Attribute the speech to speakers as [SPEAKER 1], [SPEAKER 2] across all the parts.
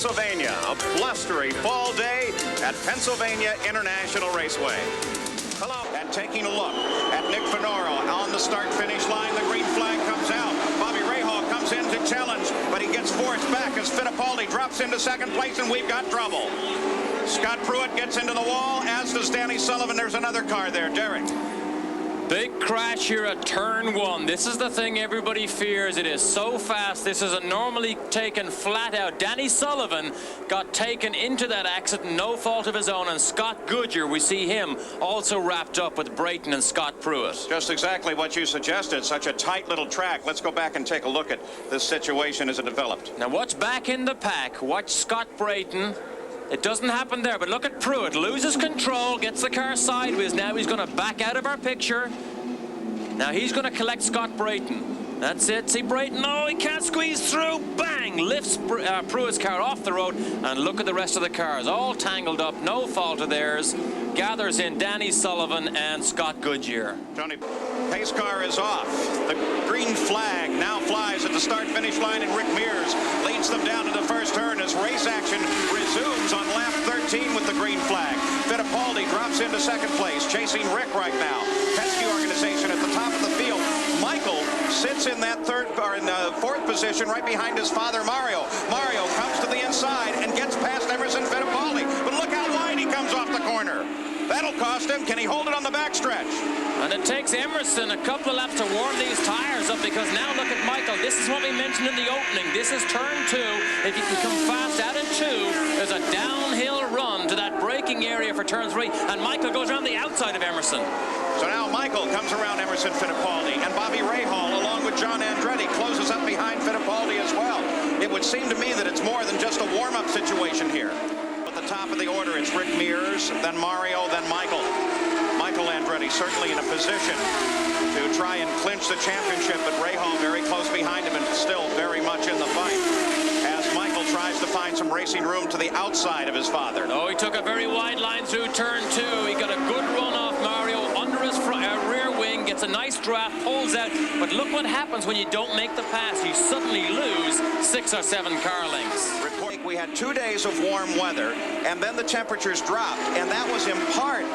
[SPEAKER 1] Pennsylvania, a blustery fall day at Pennsylvania International Raceway. Hello, and taking a look at Nick Finoro on the start-finish line. The green flag comes out. Bobby Rahal comes in to challenge, but he gets forced back as Fittipaldi drops into second place, and we've got trouble. Scott Pruitt gets into the wall, as does Danny Sullivan. There's another car there, Derek.
[SPEAKER 2] Big crash here at turn one. This is the thing everybody fears. It is so fast. This is a normally taken flat out. Danny Sullivan got taken into that accident, no fault of his own, and Scott Goodyear, we see him also wrapped up with Brayton and Scott Pruitt.
[SPEAKER 1] Just exactly what you suggested. Such a tight little track. Let's go back and take a look at this situation as it developed.
[SPEAKER 2] Now watch back in the pack. Watch Scott Brayton. It doesn't happen there, but look at Pruitt. Loses control, gets the car sideways. Now he's going to back out of our picture. Now he's going to collect Scott Brayton. That's it. See Brayton. Oh, he can't squeeze through. Bang! Lifts Pruitt's car off the road. And look at the rest of the cars. All tangled up. No fault of theirs. Gathers in Danny Sullivan and Scott Goodyear.
[SPEAKER 1] Tony, pace car is off. The green flag now flies at the start-finish line, and Rick Mears leads them down to the first turn as race action resumes on lap 13 with the green flag. Fittipaldi drops into second place, chasing Rick right now. Penske organization at the top of the field. Michael sits in that fourth position right behind his father, Mario. Mario comes to the inside and gets past Emerson Fittipaldi. But look how wide he comes off the corner. That'll cost him. Can he hold it on the backstretch?
[SPEAKER 2] And it takes Emerson a couple of laps to warm these tires up, because now look at Michael. This is what we mentioned in the opening. This is turn two. If you can come fast out in two, there's a downhill run to that braking area for turn three, and Michael goes around the outside of Emerson.
[SPEAKER 1] So now Michael comes around Emerson Fittipaldi, and Bobby Rahal, along with John Andretti, closes up behind Fittipaldi as well. It would seem to me that it's more than just a warm-up situation here. At the top of the order, it's Rick Mears, then Mario, then Michael. Michael Andretti certainly in a position to try and clinch the championship, but Rahal very close behind him and still very much in the fight as Michael tries to find some racing room to the outside of his father.
[SPEAKER 2] Oh, he took a very wide line through turn two. He got a good run off Mario under his rear wing, gets a nice draft, pulls out, but look what happens when you don't make the pass. You suddenly lose 6 or 7 car lengths.
[SPEAKER 1] We had 2 days of warm weather, and then the temperatures dropped, and that was in part,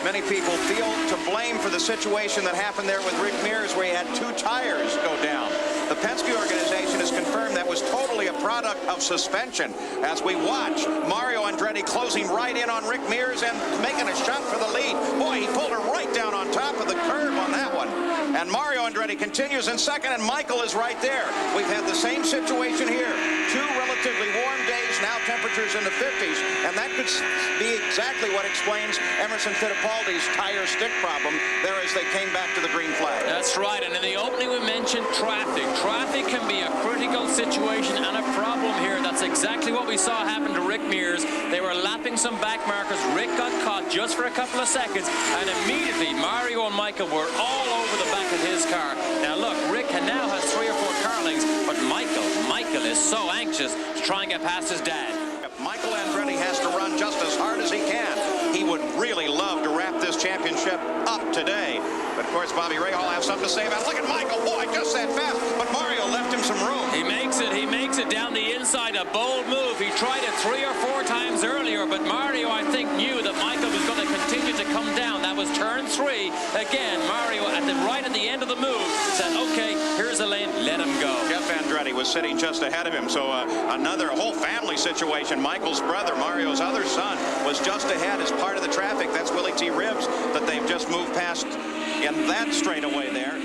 [SPEAKER 1] many people feel, to blame for the situation that happened there with Rick Mears, where he had 2 tires go down. The Penske organization has confirmed that was totally a product of suspension. As we watch Mario Andretti closing right in on Rick Mears and making a shot for the lead. Boy, he pulled her right down on top of the curb on that one. And Mario Andretti continues in second, and Michael is right there. We've had the same situation here. 2 relatively warm days, now temperatures in the 50s, and that could be exactly what explains Emerson Fittipaldi's tire stick problem there as they came back to the green flag.
[SPEAKER 2] That's right, and in the opening we mentioned traffic. Traffic can be a critical situation and a problem here. That's exactly what we saw happen to Rick Mears. They were lapping some back markers. Rick got caught just for a couple of seconds, and immediately Mario and Michael were all over the back of his car. Now look, Rick now has 3 or 4 car lengths, but Michael is so anxious to try and get past his dad.
[SPEAKER 1] Michael Andretti has to run just as hard as he can. He would really love to wrap this championship up today. But of course, Bobby Rahal has something to say about it. Look at Michael, boy, just that fast. But Mario left him some room.
[SPEAKER 2] He makes it down the inside, a bold move. He tried it 3 or 4 times earlier, but Mario, I think, knew that Michael was going to continue to come down. That was turn 3. Again, Mario, right at the end of the move, said, okay, here's a lane, let him go.
[SPEAKER 1] Jeff Andretti was sitting just ahead of him, so another whole family situation. Michael's brother, Mario's other son, was just ahead as part of the traffic. That's Willie T. Ribbs that they've just moved past in that straightaway there.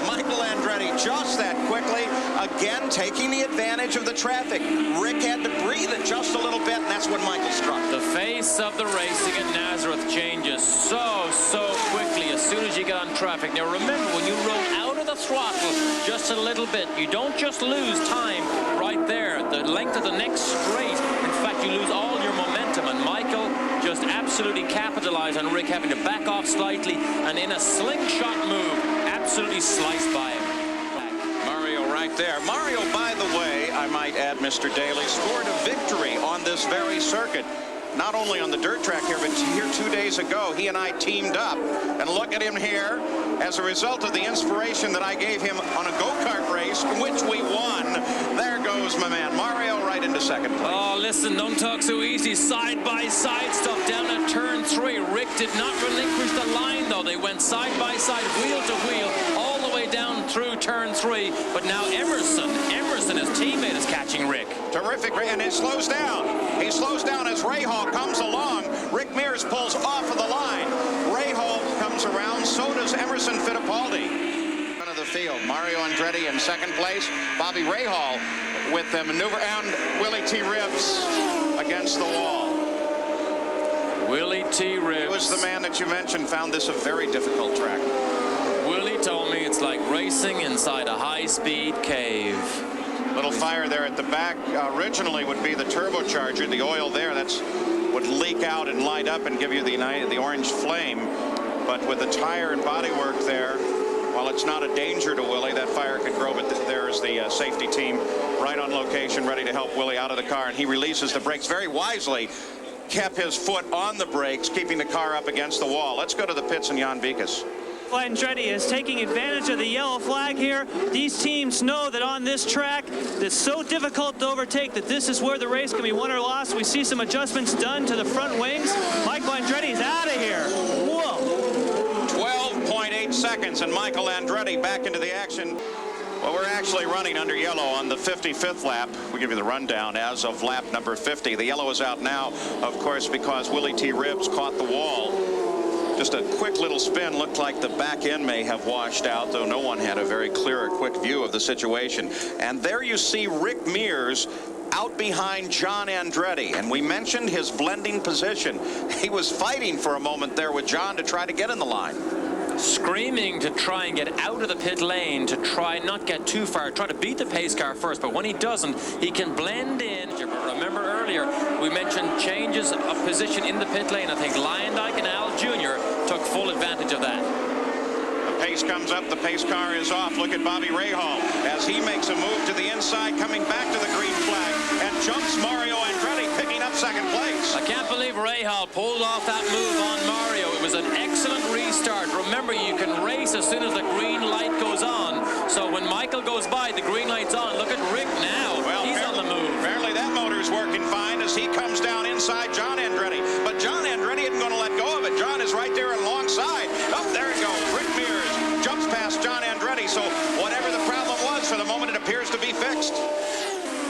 [SPEAKER 1] Michael Andretti just that quickly, again taking the advantage of the traffic. Rick had to breathe it just a little bit, and that's when Michael struck.
[SPEAKER 2] The face of the racing at Nazareth changes so quickly as soon as you get on traffic. Now remember, when you roll out of the throttle just a little bit, you don't just lose time right there. The length of the next straight, in fact, you lose all your momentum, and Michael just absolutely capitalized on Rick having to back off slightly, and in a slingshot move, absolutely sliced by him.
[SPEAKER 1] Mario right there. Mario, by the way, I might add, Mr. Daly, scored a victory on this very circuit. Not only on the dirt track here, but here 2 days ago, he and I teamed up. And look at him here. As a result of the inspiration that I gave him on a go-kart race, race, which we won. There goes my man Mario right into second place.
[SPEAKER 2] Oh, listen, don't talk so easy. Side-by-side stuff down at turn 3. Rick did not relinquish the line, though. They went side-by-side, wheel to wheel, all the way down through turn 3. But now Emerson, his teammate, is catching Rick.
[SPEAKER 1] Terrific, and it slows down. He slows down as Rahal comes along. Rick Mears pulls off of the line. Rahal comes around, so does Emerson Fittipaldi. Front of the field, Mario Andretti in second place. Bobby Rahal with the maneuver, and Willie T. Ribbs against the wall.
[SPEAKER 2] Willie T. Ribbs.
[SPEAKER 1] He was the man that you mentioned, found this a very difficult track.
[SPEAKER 2] Willie told me it's like racing inside a high-speed cave.
[SPEAKER 1] Little fire there at the back. Originally would be the turbocharger, the oil there. Would leak out and light up and give you the orange flame. But with the tire and bodywork there, while it's not a danger to Willie, that fire could grow. But there's the safety team right on location, ready to help Willie out of the car. And he releases the brakes very wisely. Kept his foot on the brakes, keeping the car up against the wall. Let's go to the pits and Jan Vikas.
[SPEAKER 3] Andretti is taking advantage of the yellow flag here. These teams know that on this track that's so difficult to overtake that this is where the race can be won or lost. We see some adjustments done to the front wings. Michael Andretti's out of here. Whoa.
[SPEAKER 1] 12.8 seconds and Michael Andretti back into the action. Well, we're actually running under yellow on the 55th lap. We'll give you the rundown as of lap number 50. The yellow is out now, of course, because Willie T. Ribbs caught the wall. Just a quick little spin. Looked like the back end may have washed out, though no one had a very clear or quick view of the situation. And there you see Rick Mears out behind John Andretti. And we mentioned his blending position. He was fighting for a moment there with John to try to get in the line.
[SPEAKER 2] Screaming to try and get out of the pit lane, to try not get too far, try to beat the pace car first. But when he doesn't, he can blend in. Remember earlier, we mentioned changes of position in the pit lane. I think Luyendyk and Al Jr. took full advantage of that.
[SPEAKER 1] The pace comes up, the pace car is off. Look at Bobby Rahal as he makes a move to the inside, coming back to the green flag, and jumps Mario Andretti, picking up second place.
[SPEAKER 2] I can't believe Rahal pulled off that move on Mario. It was an excellent restart. Remember, you can race as soon as the green light goes on. So when Michael goes by, the green light's on. Look at Rick now.
[SPEAKER 1] Well,
[SPEAKER 2] he's on the move.
[SPEAKER 1] Apparently that motor's working fine as he comes down inside John Andretti. But John Andretti isn't going to let go of it. John is right there alongside. Oh, there it goes. Rick Mears jumps past John Andretti. So whatever the problem was, for the moment it appears to be fixed.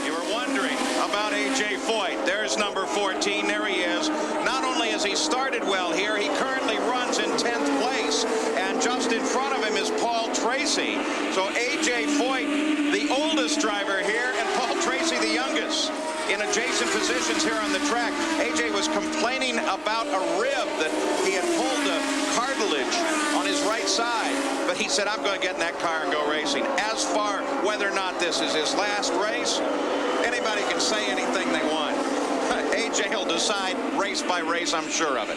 [SPEAKER 1] You were wondering about A.J. Foyt. There's number 14. There he is. Not only has he started well here, he currently runs in 10th place. And just in front of him is Paul Tracy. So A.J. Foyt, the oldest driver here, and Paul Tracy, the youngest, in adjacent positions here on the track. A.J. was complaining about a rib that he had pulled a cartilage on his right side. But he said, I'm going to get in that car and go racing. As far whether or not this is his last race, anybody can say anything they want. A.J. will decide race by race, I'm sure of it.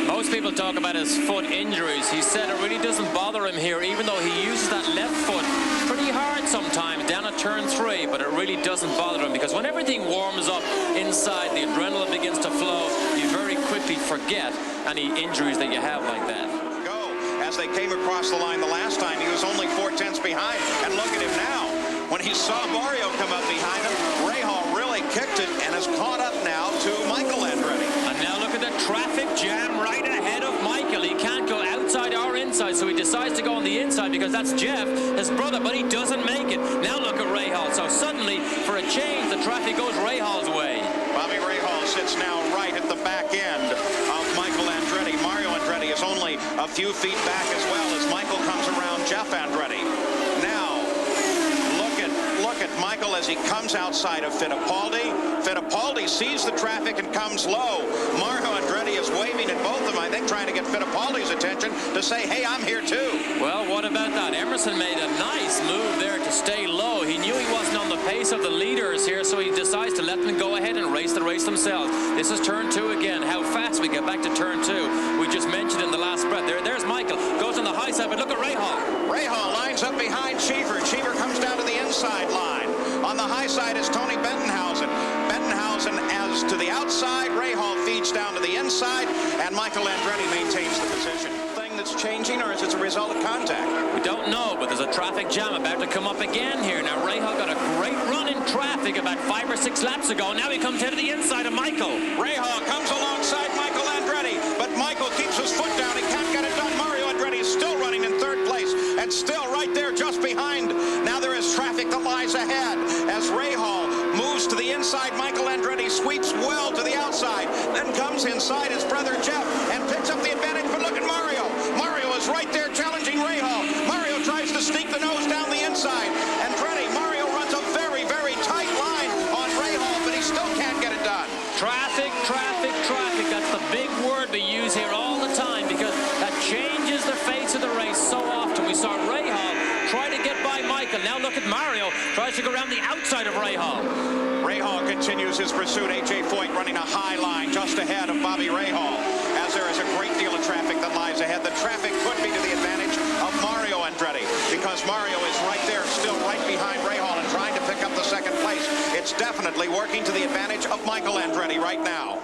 [SPEAKER 2] Most people talk about his foot injuries. He said it really doesn't bother him here, even though he uses that left foot pretty hard sometimes down at turn 3, but it really doesn't bother him because when everything warms up inside, the adrenaline begins to flow, you very quickly forget any injuries that you have like that.
[SPEAKER 1] As they came across the line the last time, he was only 4/10 behind, and look at him now. When he saw Mario come up behind him, Rahal really kicked it and has caught up now to Michael Andretti.
[SPEAKER 2] And now look at the traffic jam right ahead of Michael. He can't go outside or inside, so he decides to go on the inside because that's Jeff, his brother, but he doesn't make it. Now look at Rahal. So suddenly, for a change, the traffic goes Rahal's way.
[SPEAKER 1] Bobby Rahal sits now right at the back end of Michael Andretti. Mario Andretti is only a few feet back as well as Michael comes around Jeff Andretti. Now, look at Michael as he comes outside of Fittipaldi. Fittipaldi sees the traffic and comes low. Mario Andretti is waving at both of them, I think trying to get Fittipaldi's attention to say, hey, I'm here too.
[SPEAKER 2] Well, what about that? Emerson made a nice move there to stay low. He knew he wasn't on the pace of the leaders here, so he decides to let them go ahead and race the race themselves. This is turn 2 again. How fast we get back to turn 2. We just mentioned in the last breath. There's Michael. Goes on the high side, but look at Rahal.
[SPEAKER 1] Rahal lines up behind Cheever. Cheever comes down to the inside line. On the high side is Tony Bettenhausen. Bettenhausen as to the outside. Rahal feeds down to the inside, and Michael Andretti maintains the position. Thing that's changing, or is it a result of contact?
[SPEAKER 2] We don't know, but there's a traffic jam about to come up again here. Now, Rahal got a great run in traffic about 5 or 6 laps ago. Now he comes to the inside of Michael.
[SPEAKER 1] Rahal comes alongside Michael Andretti, but Michael keeps his foot down. He can't get it done. Mario Andretti is still running in 3rd place and still right there just behind. Now there is traffic that lies ahead as Rahal moves to the inside. Michael Andretti sweeps well to the outside, then comes inside his brother Jeff and picks up the advantage. But look at Mario. Mario is right there challenging Rahal. Mario tries to sneak the nose down the inside. Andretti, Mario runs a very, very tight line on Rahal, but he still can't get it done.
[SPEAKER 2] Traffic, traffic, traffic. That's the big word we use here all the time because that changes the face of the race so often. We saw Rahal try to get by Michael. Now look at Mario. Tries to go around the outside of Rahal.
[SPEAKER 1] Rahal continues his pursuit. A.J. Foyt running a high line just ahead of Bobby Rahal as there is a great deal of traffic that lies ahead. The traffic could be to the advantage of Mario Andretti because Mario is right there, still right behind Rahal and trying to pick up the 2nd place. It's definitely working to the advantage of Michael Andretti right now.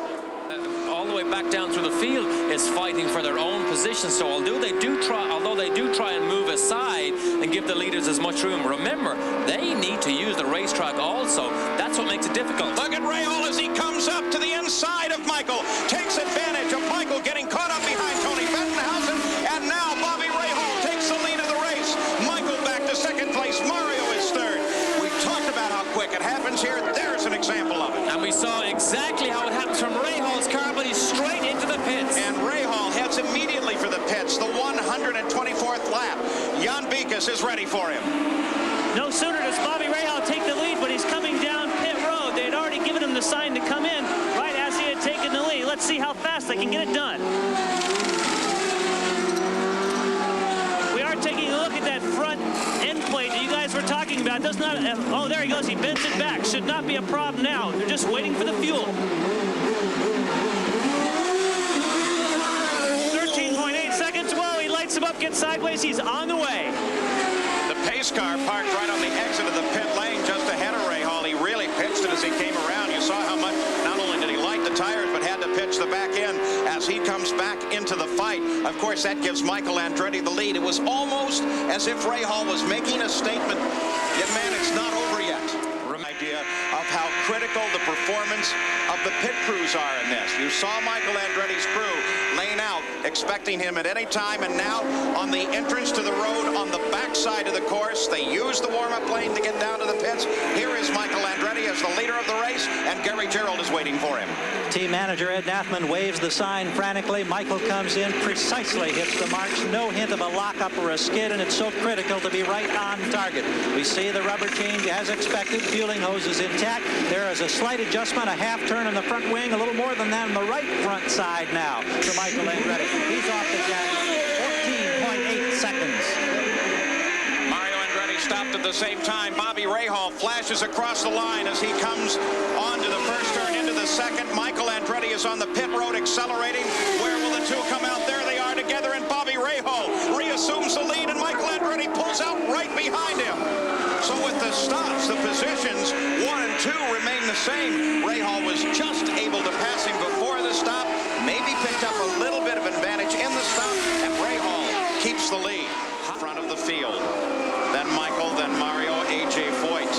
[SPEAKER 2] All the way back down through the field is fighting for their own position. So although they do try and move aside and give the leaders as much room, remember they need to use the racetrack also. That's what makes it difficult.
[SPEAKER 1] Look at Rahal as he comes up to the inside of Michael, takes advantage of Michael getting caught up behind Tony Bettenhausen, and now Bobby Rahal takes the lead of the race. Michael back to 2nd place. Mario is 3rd. We talked about how quick it happens here. There's an example of it.
[SPEAKER 2] And we saw exactly how it happens from Rahal's car, but he's straight into the pits.
[SPEAKER 1] And Rahal heads immediately for the pits, the 124th lap. Jan Beekes is ready for him.
[SPEAKER 3] No sooner does Bobby Rahal take the lead, but he's coming down pit road. They had already given him the sign to come in right as he had taken the lead. Let's see how fast they can get it done. We are taking a look at that front end plate that you guys were talking about. Does not, oh, there he goes. He bends it back. Should not be a problem now. They're just waiting for the fuel. 13.8 seconds. Whoa, he lights him up, gets sideways. He's on the way.
[SPEAKER 1] The pace car parked right on the exit of the pit lane just ahead of Rahal. He really pitched it as he came around. You saw how much, not only did he light the tires, but had to pitch the back end as he comes back into the fight. Of course, that gives Michael Andretti the lead. It was almost as if Rahal was making a statement. Yet, man, it's not over yet. Idea of how critical the performance of the pit crews are in this. You saw Michael Andretti's crew laying out, expecting him at any time, and now on the entrance to the road on the backside of the course, they use the warm-up lane to get down to the pits. Here is Michael Andretti as the leader of the race, and Gary Gerould is waiting for him.
[SPEAKER 4] Team manager Ed Nathman waves the sign frantically. Michael comes in, precisely hits the marks. No hint of a lockup or a skid, and it's so critical to be right on target. We see the rubber change as expected. Fueling hose is intact. There is a slight adjustment, a half turn in the front wing, a little more than that on the right front side now to Michael Andretti. He's off the jack. 14.8 seconds.
[SPEAKER 1] Mario Andretti stopped at the same time. Bobby Rahal flashes across the line as he comes onto the first turn into the second. Michael Andretti is on the pit road accelerating. Where will the two come out? There they are together, and Bobby Rahal reassumes the lead, and Michael Andretti pulls out right behind him. So with the stops, the positions 1 and 2 remain the same. Rahal was just able to pass him before the stop, maybe picked up a little bit of advantage in the stop, and Rahal keeps the lead. Front of the field. Then Michael, then Mario, A.J. Foyt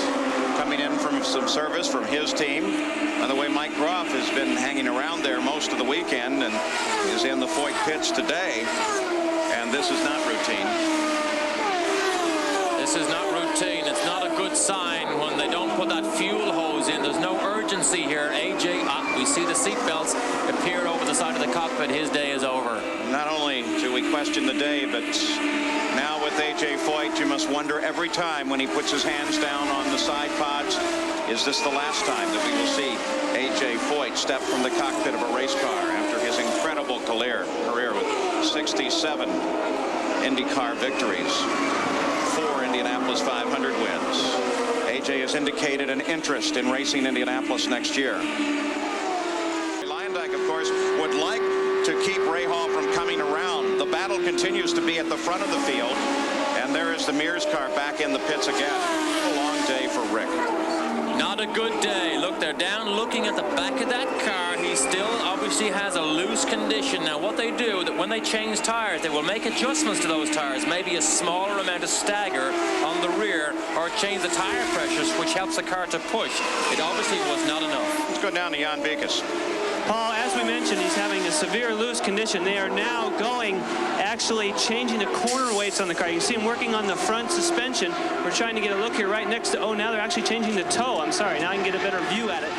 [SPEAKER 1] coming in from some service from his team. By the way, Mike Groff has been hanging around there most of the weekend and is in the Foyt Pits today. And this is not routine.
[SPEAKER 2] This is not routine. It's not a good sign when they don't put that fuel hose in. There's no urgency here. AJ, we see the seatbelts appear over the side of the cockpit. His day is over.
[SPEAKER 1] Not only do we question the day, but now with A.J. Foyt, you must wonder every time when he puts his hands down on the side pods, is this the last time that we will see A.J. Foyt step from the cockpit of a race car after his incredible career with 67 IndyCar victories, 4 Indianapolis 500 wins. A.J. has indicated an interest in racing Indianapolis next year. Luyendyk, of course, would like to keep Rahal from coming around. The battle continues to be at the front of the field, and there is the Mears car back in the pits again. A long day for Rick.
[SPEAKER 2] Not a good day. Look they're down looking at the back of that car. He still obviously has a loose condition. Now what they do, that when they change tires, they will make adjustments to those tires, maybe a smaller amount of stagger on the rear, or change the tire pressures, which helps the car to push. It obviously was not enough.
[SPEAKER 1] Let's go down to Luyendyk.
[SPEAKER 3] Paul, as we mentioned, he's having a severe loose condition. They are now actually changing the corner weights on the car. You see him working on the front suspension. We're trying to get a look here right next to, now they're actually changing the toe. I'm sorry, now I can get a better view at it.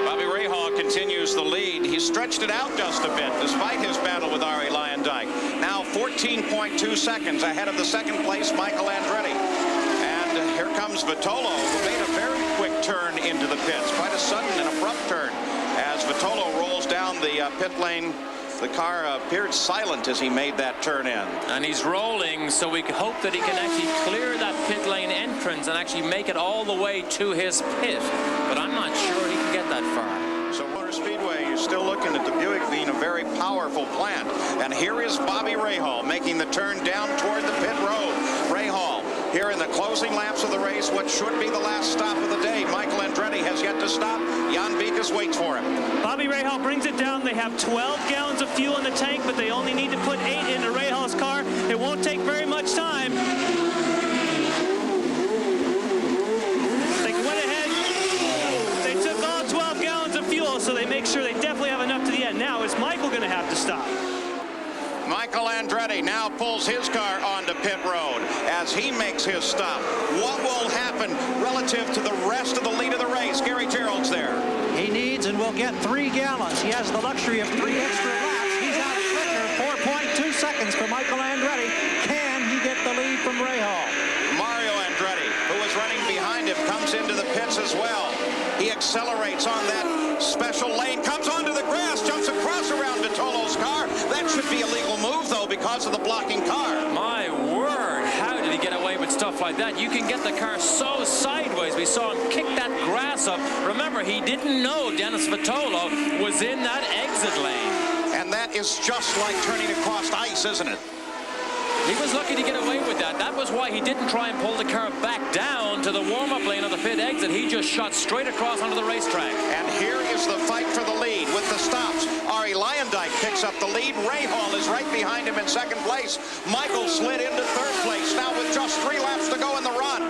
[SPEAKER 1] Bobby Rahal continues the lead. He stretched it out just a bit despite his battle with Arie Luyendyk. Now 14.2 seconds ahead of the second place Michael Andretti. And here comes Vitolo, who made a very quick turn into the pits. Quite a sudden and abrupt turn. As Vitolo rolls down the pit lane, the car appeared silent as he made that turn in.
[SPEAKER 2] And he's rolling, so we hope that he can actually clear that pit lane entrance and actually make it all the way to his pit. But I'm not sure he can get that far.
[SPEAKER 1] So Motor Speedway, you're still looking at the Buick being a very powerful plant. And here is Bobby Rahal making the turn down toward the pit road. Rahal here in the closing laps of the race, what should be the last stop of the day. Michael Andretti has yet to stop. Luyendyk waits for him.
[SPEAKER 3] Bobby Rahal brings it down. They have 12 gallons of fuel in the tank, but they only need to put 8 into Rahal's car. It won't take very much time. They went ahead. They took all 12 gallons of fuel, so they make sure they definitely have enough to the end. Now, is Michael going to have to stop?
[SPEAKER 1] Michael Andretti now pulls his car onto pit road as he makes his stop. What will happen relative to the rest of the lead of the race? Gary Gerald's there.
[SPEAKER 4] He needs and will get 3 gallons. He has the luxury of 3 extra laps. He's out quicker, 4.2 seconds for Michael Andretti. Can he get the lead from Rahal?
[SPEAKER 1] Mario Andretti, who was running behind him, comes into the pits as well. He accelerates on that special lane, comes onto the grass, jumps across around Vitolo's car. That should be a legal move, though, because of the blocking car.
[SPEAKER 2] My word, how did he get away with stuff like that? You can get the car so sideways. We saw him kick that grass up. Remember, he didn't know Dennis Vitolo was in that exit lane.
[SPEAKER 1] And that is just like turning across ice, isn't it?
[SPEAKER 2] He was lucky to get away with that. That was why he didn't try and pull the car back down to the warm-up lane of the pit exit. He just shot straight across onto the racetrack.
[SPEAKER 1] And here is the fight for the lead with the stops. Arie Luyendyk picks up the lead. Rahal is right behind him in second place. Michael slid into third place now with just 3 laps to go in the run.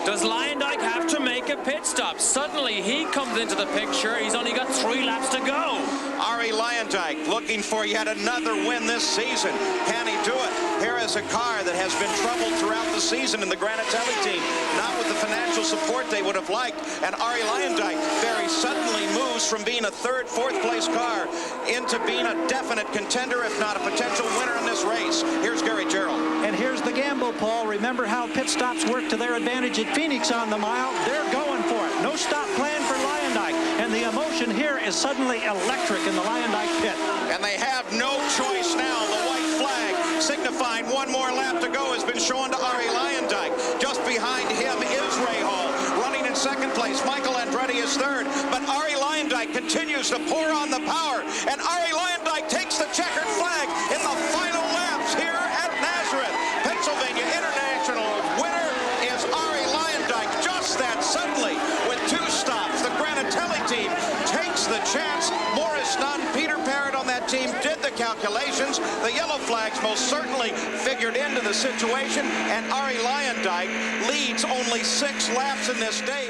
[SPEAKER 2] Does Luyendyk have to make a pit stop? Suddenly he comes into the picture. He's only got 3 laps to go.
[SPEAKER 1] Arie Luyendyk looking for yet another win this season. Can he do it? Here is a car that has been troubled throughout the season in the Granatelli team, not with the financial support they would have liked. And Arie Luyendyk very suddenly moves from being a 3rd, 4th place car into being a definite contender, if not a potential winner in this race. Here's Gary Gerald.
[SPEAKER 4] And here's the gamble, Paul. Remember how pit stops work to their advantage at Phoenix on the mile? They're going for it. No stop plan for Luyendyk. And the emotion here is suddenly electric in the Luyendyk pit.
[SPEAKER 1] And they have no choice now. The white flag signifying 1 more lap to go has been shown to Arie Luyendyk. Just behind him is Rahal, running in second place. Michael Andretti is third. But Arie Luyendyk continues to pour on the power. And Arie Luyendyk takes the checkered flag in the final laps here at Nazareth. Pennsylvania International winner is Arie Luyendyk. Just that suddenly, with 2 stops, the Granatelli team takes the chance. Morris Nunn, Peter Parrott on that team did the calculations. The yellow flags most certainly figured into the situation, and Arie Luyendyk leads only 6 laps in this day.